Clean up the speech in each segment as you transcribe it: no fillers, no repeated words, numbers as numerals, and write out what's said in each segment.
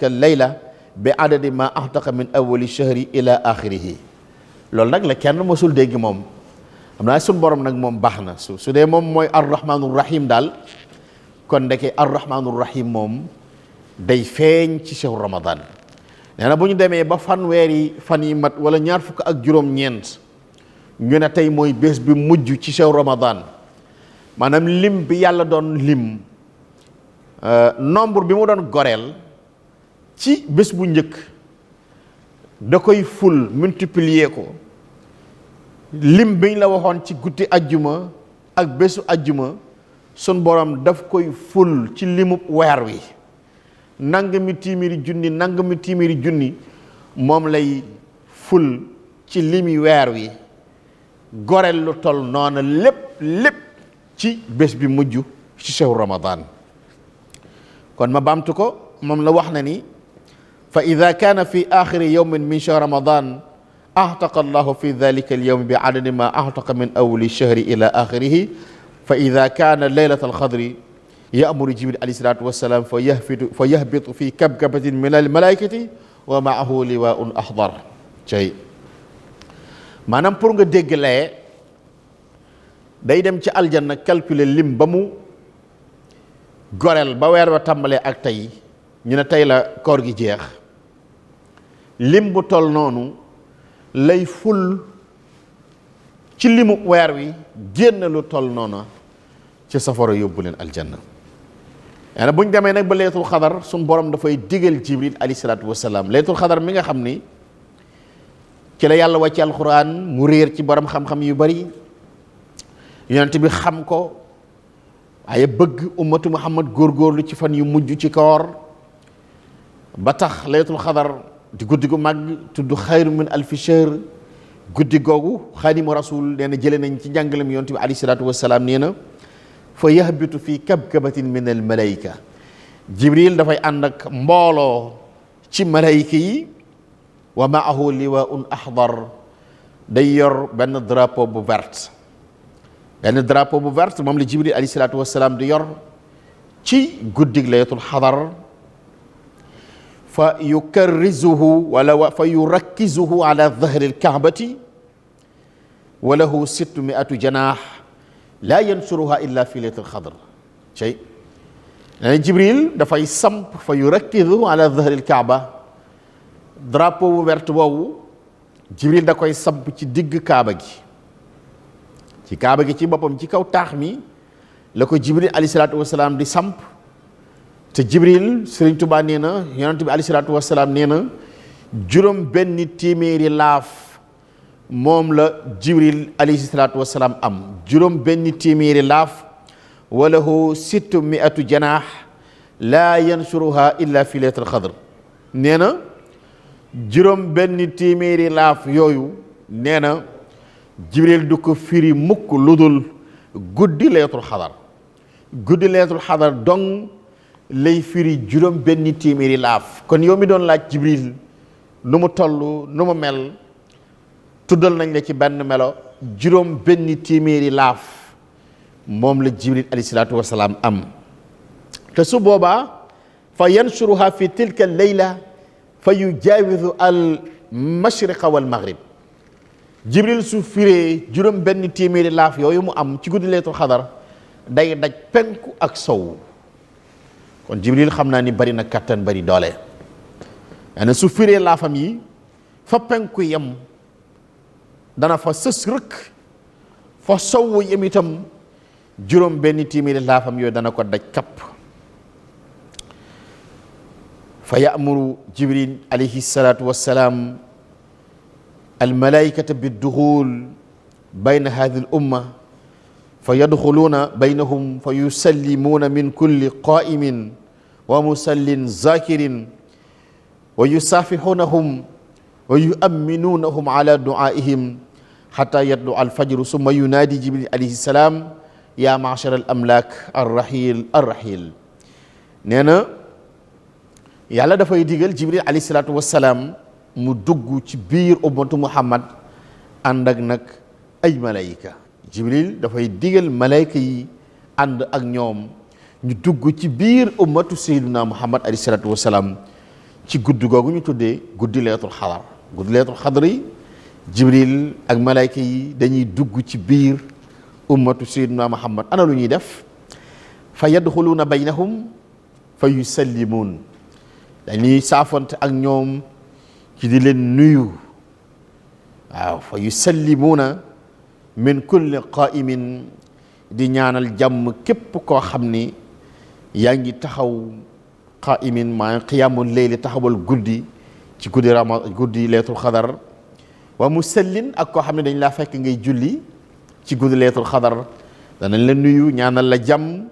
layla bi adadi ma ahtaqa min awali shahri ila axirihi loolu nag la kenn mosul dégg moom xam naa suñ borom nag moom baax na su dee moom mooy arrahmanur rahim daal kon ndeke arrahmanur rahim moom day feeñ ci shahru ramadan nee na bu ñu demee ba fanweeri fan yi mat wala ñaar fukk ak juróom-ñeent ñu ne tey mooy bés bi mujj ci shahru ramadan maanaam lim bi yàlla doon lim nombre bi mu doon goreel ci bés bu njëkk da koy ful multiplier ko lim biñ la waxoon ci guddi ajjuma ak bésu ajjuma sun borom daf koy ful ci limub weer wi nangami téeméeri junni moom lay ful ci limi weer wi goreel lu toll noona lépp ci bés bi mujj ci shahru ramadan kon ma baamtu ko moom la wax na ni fa ida kaana fi axiri yawmin min shahri ramadan ahtaqa allahu fi dalika alyawm bi adadi ma ahtaqa min awali shahri ila axirihi fa ida kaana laylat alxadri ya'muru jibril alayhi salatu wassalam fa yahbitu fi kabkabatin min almalaikati wa maahu liwaun axdar cay maanaam pour nga dégg lee day dem ci aljanna calculer lim ba mu goreel ba weer wa tàmbalee ak tey ñu ne tey la koor gi jeex lim bu toll noonu lay ful ci limu weer wi génn lu toll noonu ci safara yóbbu leen aljanna yaana bu ñu demee nag ba laylatul xadar suñ borom dafay digal jibril alayhi salaatu wasalaam laylatul xadar mi nga xam ni ci la yàlla wàcce alquran mu réer ci borom xam-xam yu bari yonent bi xam ko waaye bëgg ummatu muhammad góorgóorlu ci fan yu mujj ci koor ba tax laylatul xadar di guddi gu mag tudd xayru min alfi shahr guddi googu xaadimu rasul nee na jële nañ ci njàngalem yonent bi alayhi salaatu wasalaam nee na fa yahbitu fi kabkabatin min al malayka jibril dafay ànd ak mbooloo ci malayka yi wa maahu liwaun axdar day yor benn drapeau bu vert moom la jibril alayhi salaatu wasalaam di yor ci guddig laylatul xadar fa yukarrizuhu wala fa yurakkizuhu ala dahri alkaabati wa lahu 600 janaax laa yansuruha illa fi laylatil xadr cey nee na jibril dafay samp fa yurakkizuhu ala dahri alkaaba drapeau bu vert boobu jibril da koy samp ci digg kaaba gi ci boppam ci kaw taax mi la ko jibril alayhi salaatu wasalaam di samp te jibril Sëriñ Tuubaa nee na yonent bi alayhi salaatu wasalaam nee na juróom benn téeméeri laaf moom la jibril alayhi salaatu wasalaam am juróom benn téeméeri laaf wa lahu 600 janaax laa yansuruha illa fi laylatil xadr nee na juróom benn téeméeri laaf yooyu nee na jibril du ko firi mukk lu dul guddi laylatul xadar dong lay firi juróom benn téeméeri laaf kon yow mi doon laaj jibril nu mu toll nu mu mel tuddal nañ la ci benn melo juróom benn téeméeri laaf moom la jibril alayhi salaatu wasalaam am te su boobaa fa yansuruha fi tilka layla fa yujaawizu al mashriqa wal maghrib jibril su firee juróom benn téeméeri laaf yooyu mu am ci guddi laylatul xadar day daj penku ak sow kon jibril xam naa ni bari na kattan bari doole ana su firee laafam yi fa penku yem dana fa sës rëkk fa sowu yem itam juróom benn téeméeri laafam yooyu dana ko daj kapp fa ya'muru jibril alayhi salaatu wassalaam almalaikata bidduxul bayna hadi l umma fa yadxuluuna baynahum fa yusallimuuna min kulli qaimin wa musallin zakirin wa yusaafixuunahum wa yuamminuunahum ala duaihim xata yatlu alfajru summa yunaadi jibril alayhi salaam ya maachar al amlaak arrahil nee na yàlla dafay digal jibril alayhi salaatu wassalaam mu dugg ci biir ummatu muhammad ànd ak nag ay malayka jibril dafay digal malayka yi ànd ak ñoom ñu dugg ci biir ummatu sayyiduna muhammad alayhi salaatu wasalaam ci guddi googu ñu tuddee guddi laylatul xadar. guddi laylatul xadar yi jibril ak malayka yi dañuy dugg ci biir ummatu sayyidina muhammad. ana lu ñuy def? fa yadxuluuna baynahum fa yusallimuun, dañuy saafonte ak ñoom ci di leen nuyu. waaw fa yusallimuuna min kulli qaimin, di ñaanal jàmm képp koo xam ni yaa ngi taxaw qaimin maa qiyaamul leyli, taxawal guddi ci guddi laylatul xadar. wa musallin, ak koo xam ne dañ laa fekk ngay julli ci guddi laylatul xadar, danañ la nuyu ñaanal la jàmm.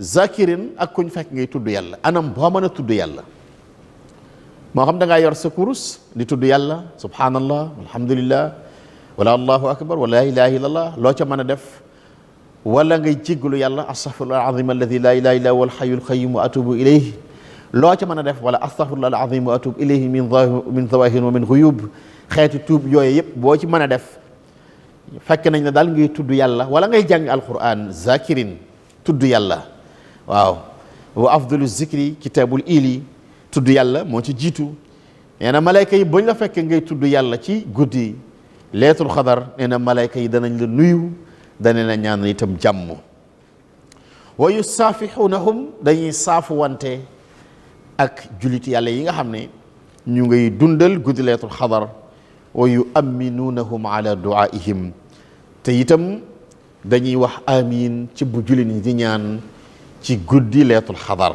zakirin, ak kuñ fekk ngay tudd yàlla anam boo mën a tudd yàlla, moo xam da ngaa yor sa kurus di tudd yàlla subhanallah alhamdulillah wala allahu akbar wala la ilaha illallah, loo ca mën a def. wala ngay jéggalu yàlla astaghfirullah alazim alladi la ilaha illa huwa alhayyul qayyum wa atubu ilayhi, loo ca mën a def. wala astaghfirullah alazim wa atubu ilayhi min zawahirin wa min ghuyub, xeeti tuub yooyu yëpp boo ci mën a def fekk nañ ne daal ngay tudd yàlla. wala ngay jàng alquran, zakirin, tudd yàlla. waaw wa afdalu zikri kitabul ili, tudd yàlla moo ci jiitu. nee na malayka yi buñ la fekkee ngay tudd yàlla ci guddi laylatul xadar, nee na malayka yi danañ la nuyu, danañ la ñaan itam jàmm. wa yusaafixuunahum, dañuy saafu wante ak jullit yàlla yi nga xam ne ñu ngay dundal guddi laylatul xadar. wa yuamminuunahum ala duaihim, te itam dañuy wax amin ci bu jullit ñi di ñaan ci guddi laylatul xadar.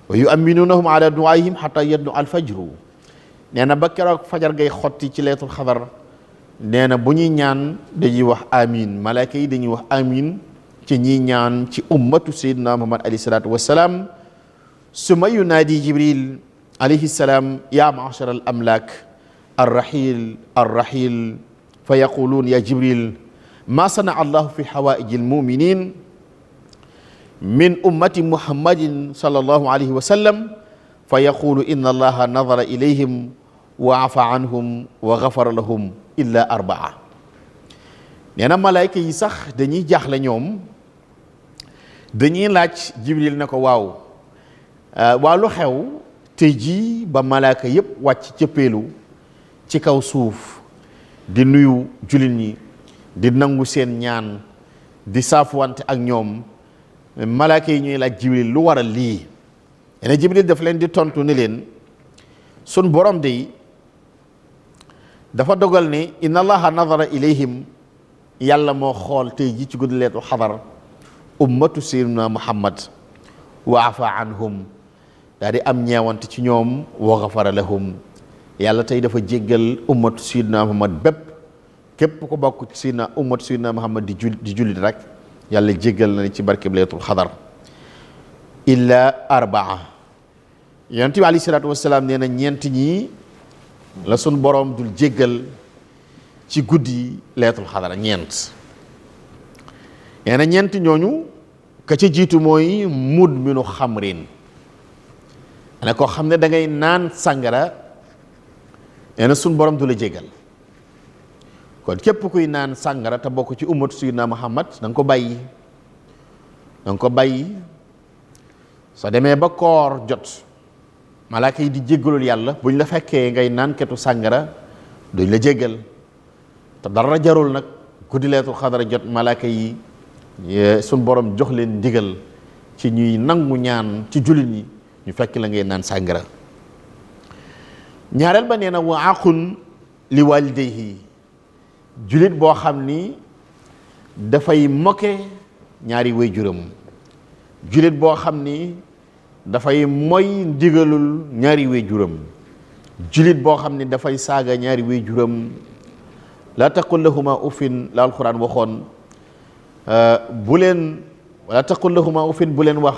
wa yuamminunahum ala duaihim xata yadnu alfajru, nee na ba keroog fajar ngay xotti ci laylatul xadar. nee na bu ñuy ñaan dañuy wax amin, malaaka yi dañuy wax amin ci ñiy ñaan ci ummatu sayyidina muhammad alayhi salaatu wassalaam. summa yunaadi jibril alayhi salaam ya ma'shar al amlaak arrahil arrahil, fa yaquluun ya jibril ma sanaa allahu fi xawaaiji almuminin min ummati muhammadin sallallahu alayhi wa sallam, fa yaqulu inna allaha nadara ilayhim wa afa anhum wa gafara lahum illa arbaa. nee na malaayka yi sax dañuy jaaxle, ñoom dañuy laaj jibril ne ko waaw lu xew tey jii ba malaayka yépp wàcc cëppeelu ci kaw suuf di nuyu jullit ñi, di nangu seen ñaan, di saafuwante ak ñoom. malaaka yi ñuy laaj jibril lu waral lii. nee na jibril daf leen di tontu ni leen sun borom de dafa dogal ne inna allaha nadara ilayhim, yàlla moo xool tey ji ci guddi laylatul xadar ummatu sayyidina muhammad wa afa anhum, daal di am ñeewante ci ñoom. wa gafara lahum, yàlla tey dafa jéggal ummatu sayyidina muhammad bépp, képp ko bokk ci sayyidina ummatu sayyidina muhammad di jullit rek, yàlla jéggal na ci barkeb laylatul xadar. illa arbaa, yonent bi alayhi salaatu wasalaam nee na ñeent ñii la sun boroom dul jéggal ci guddi laylatul xadar, ñeent. nee na ñeent ñooñu ka ca jiitu mooy mudminu xamrin, ana koo xam ne da ngay naan sàngara, nee na sun boroom du la jéggal. kon képp kuy naan sàngara te bokk ci ummatu sayyidina muhammad da nga ko bàyyi, da nga ko bàyyi. soo demee ba koor jot malaaka yi di jéggalul yàlla buñ la fekkee ngay naan ketu sàngara duñ la jéggal. te dara jarul nag guddi laylatul xadar jot malaaka yi suñ borom jox leen ndigal ci ñuy nangu ñaan ci jullit ñi, ñu fekk la ngay naan sàngara. ñaareel ba nee na wa aqun li walidayhi, jullit boo xam ni dafay moke ñaari waajuram, jullit boo xam ni dafay moy ndigalul ñaari waajuram, jullit boo xam ni dafay saaga ñaari waajuram. la taqul lahuma uffin, la alquran waxoon bu leen wala taqul lahuma uffin, bu leen wax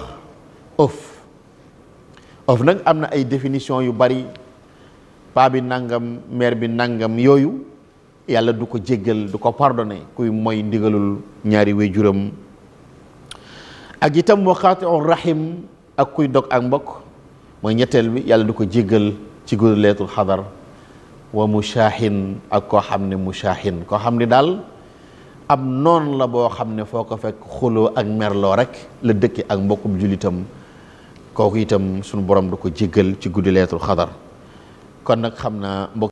of nag am na ay définition yu bari, paa bi nangam mère bi nangam, yooyu yàlla du ko jéggal, du ko pardonné kuy mooy ndigalul ñaari waajuram. ak itam waqaati'ur rahim, ak kuy dog ak mbokk mooy ñetteel bi, yàlla du ko jéggal ci guddi laylatul xadar. wa mushaahin, ak koo xam ne mushaahin, koo xam ne daal ab noon la boo xam ne foo ko fekk xuloo ak merloo rek la dëkke ak mbokkum jullitam, kooku itam sunu borom du ko jéggal ci guddi leetul xadar kon nag xam naa mbokk